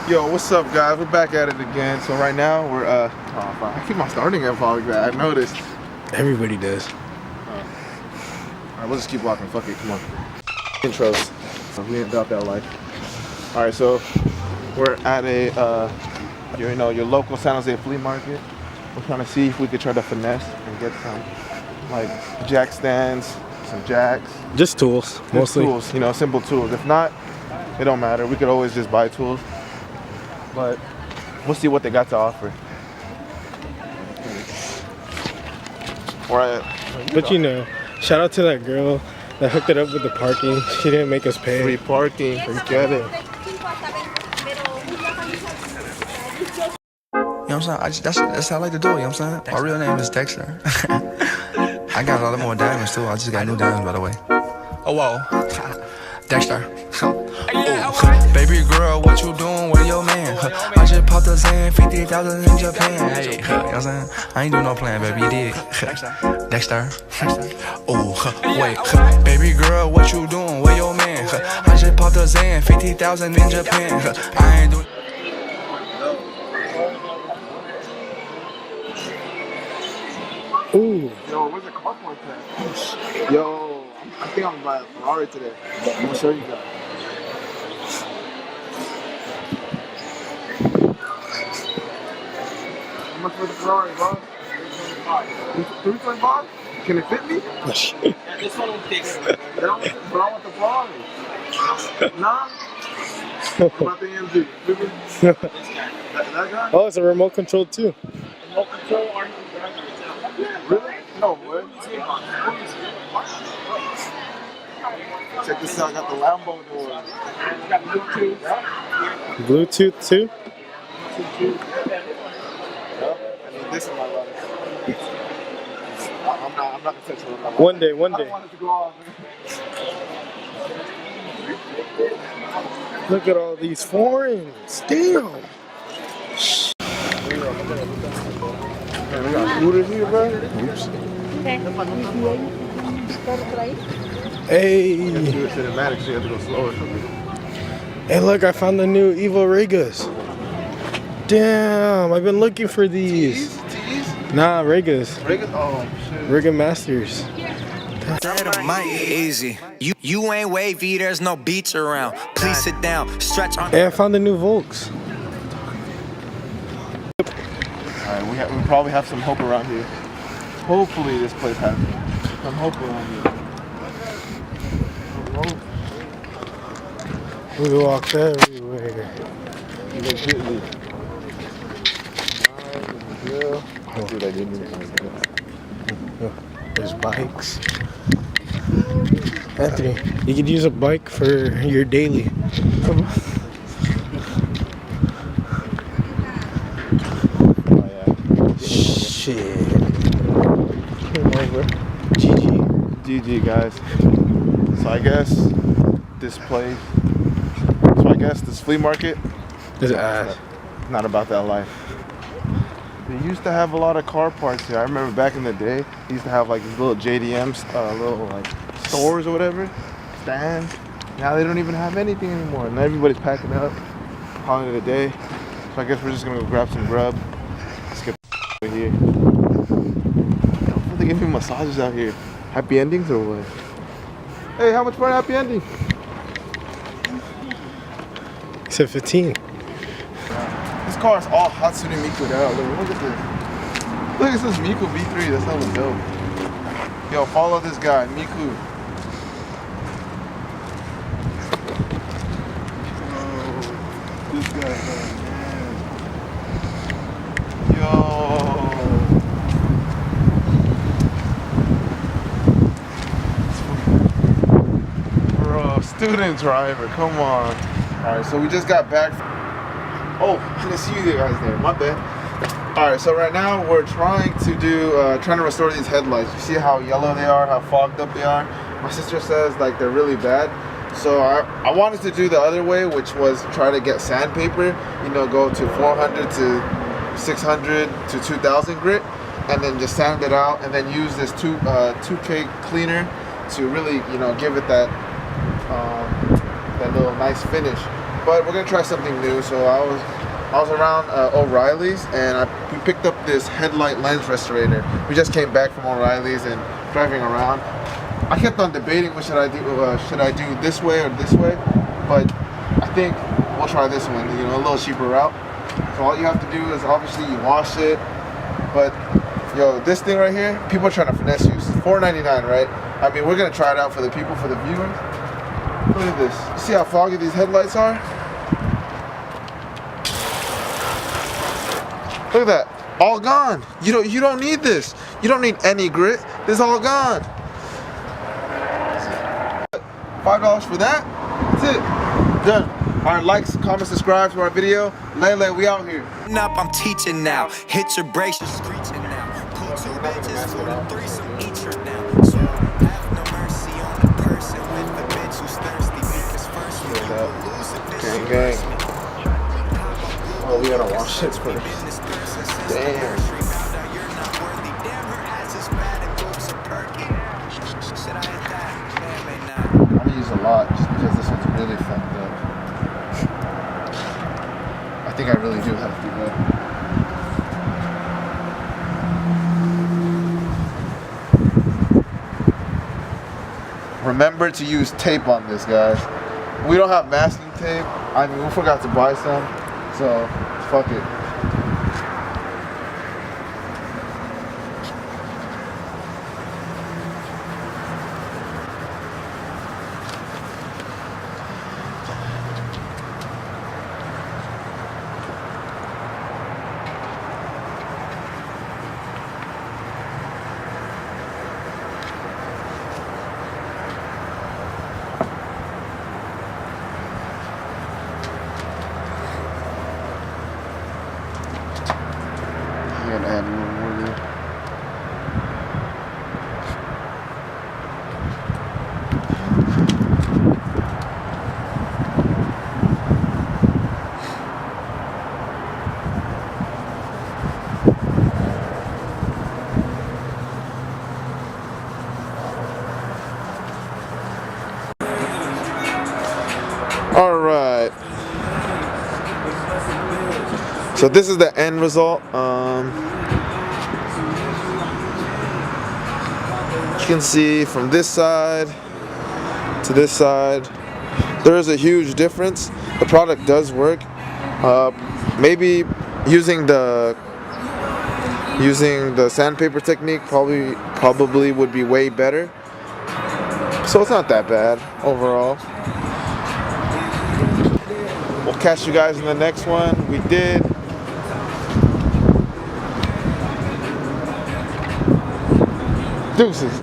Yo, what's up, guys? We're back at it again. So right now we're oh, I keep on starting at vlog that. I noticed. Everybody does. Alright, we'll just keep walking. Fuck it, come on. Intros. So we ain't about that life. Alright, so we're at a your local San Jose flea market. We're trying to see if we could try to finesse and get some like jack stands, some jacks. Just tools, mostly. Tools, you know, simple tools. If not, it don't matter. We could always just buy tools. But we'll see what they got to offer. Right. But you know, shout out to that girl that hooked it up with the parking. She didn't make us pay. Free parking, forget it. You know what I'm saying? That's how I like to do it, you know what I'm saying? My real name is Dexter. I got a lot more diamonds too. I just got new diamonds, by the way. Oh, whoa. Dexter. Oh, baby girl, what you doing with your man? I just popped a Zan, 50,000 in Japan. Hey, you know what I'm saying? I ain't do no plan, baby, you did. Dexter. Oh, wait. Baby girl, what you doing with your man? I just popped a Zan, 50,000 in Japan. I ain't do. Ooh. Yo, where's the car park at? Yo, I think I'm gonna buy a Ferrari today. I'm gonna show you guys. How much for the Ferrari, bro? 325. Can it fit me? Yeah, this one will fix it. But I want the Ferrari. Nah. What about the AMG? That guy? Oh, it's a remote control too. Remote control or you can drive it yourself. Really? No way. Check this out. I got the Lambo door. You got Bluetooth. Bluetooth too. Yep. I need this in my life. I'm not gonna touch it. One day. I don't want it to go off. Look at all these foreigns. Damn. Man, we got scooters here, bro. Oops. Hey. Do a cinematic, so you have to go slower. Hey, look, I found the new Evo Regas. Damn, I've been looking for these. Tees? Nah, Regas. Regas? Oh, shit. Rega Masters. Easy. You ain't wavy, there's no beats around. Please sit down, stretch on. Hey, I found the new Volks. Alright, we probably have some hope around here. Hopefully this place has some hope around here. We walked everywhere. Legitly. Dude, I didn't even There's bikes. Anthony, you could use a bike for your daily. Oh yeah. Shit. GG guys. So I guess this flea market is ass. Not about that life. They used to have a lot of car parts here. I remember back in the day, they used to have like these little JDMs, little like stores or whatever, stands. Now they don't even have anything anymore, and everybody's packing up, calling it a day. So I guess we're just gonna go grab some grub. Let's get over here. They give me massages out here. Happy endings or what? Hey, how much for a happy ending? He said 15. This car is all Hatsune Miku out. Look at this. Look at this Miku V3. That's hella dope. Yo, follow this guy, Miku. Oh, this guy's man. Yo. Bro, student driver, come on. Alright, so we just got back. Oh, I didn't see you guys there. My bad. Alright, so right now we're trying to restore these headlights. You see how yellow they are, how fogged up they are? My sister says like they're really bad. So I wanted to do the other way, which was try to get sandpaper, you know, go to 400 to 600 to 2000 grit, and then just sand it out, and then use this 2K cleaner to really, you know, give it that that little nice finish. but we're gonna try something new. So I was around O'Reilly's, and we picked up this headlight lens restorator. We just came back from O'Reilly's and driving around. I kept on debating what should I do. Should I do this way or this way? But I think we'll try this one. You know, a little cheaper route. So all you have to do is obviously you wash it. But yo, this thing right here, people are trying to finesse you. It's $4.99, right? I mean, we're gonna try it out for the people, for the viewers. Look at this. You see how foggy these headlights are? Look at that. All gone. You don't need this. You don't need any grit. This is all gone. $5 for that? That's it. Done. Alright, likes, comment, subscribe to our video. Lele, we out here. Up, I'm teaching now. Hit your brakes, you're screeching now. Pull 2 bitches for the threesome, each her now. So have no mercy on the person with the bitch who's thirsty. Because first you will lose it. Gang, gang. Oh, we gotta wash this first. Damn. I'm gonna use a lot just because this one's really fucked up. I think I really do have to do that. Remember to use tape on this, guys. We don't have masking tape. I mean, we forgot to buy some, so fuck it. I'm gonna add one more there. All right. So this is the end result. You can see from this side to this side, there is a huge difference. The product does work. Maybe using the sandpaper technique probably would be way better. So it's not that bad overall. We'll catch you guys in the next one. We did. Deuces.